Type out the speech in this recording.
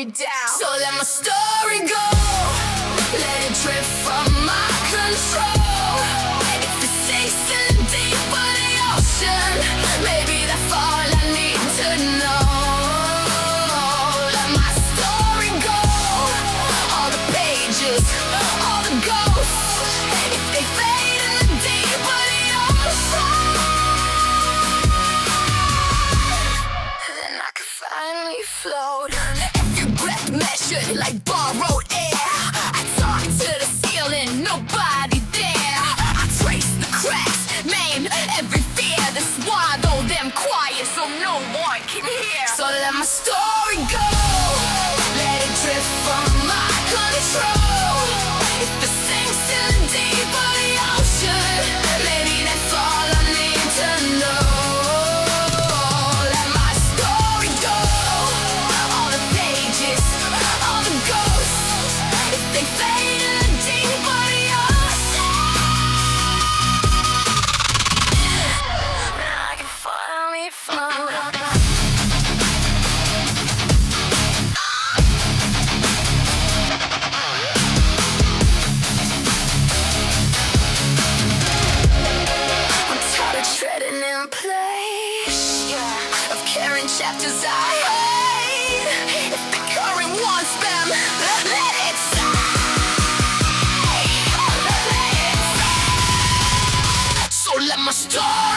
me down. So let my story go, let it drift from my control. If it sinks in the deep of the ocean, maybe that's all I need to know. Let my story go, all the pages, all the ghosts. If they fade in the deep of the ocean, then I can finally float. Every breath measured like borrowed air. I talk to the ceiling, nobody there. I trace the cracks, name every fear. That's why though them quiet so no one can hear. So let my story go, let it drift from my control. If it sinks in the deep of the ocean, maybe that's all I need to know. Let my story go, all the pages, all the ghosts. If they fade in the deep of the ocean, I can finally float. Treading in place, yeah, of carrying chapters I hate. If the current wants them, let it stay. So let my story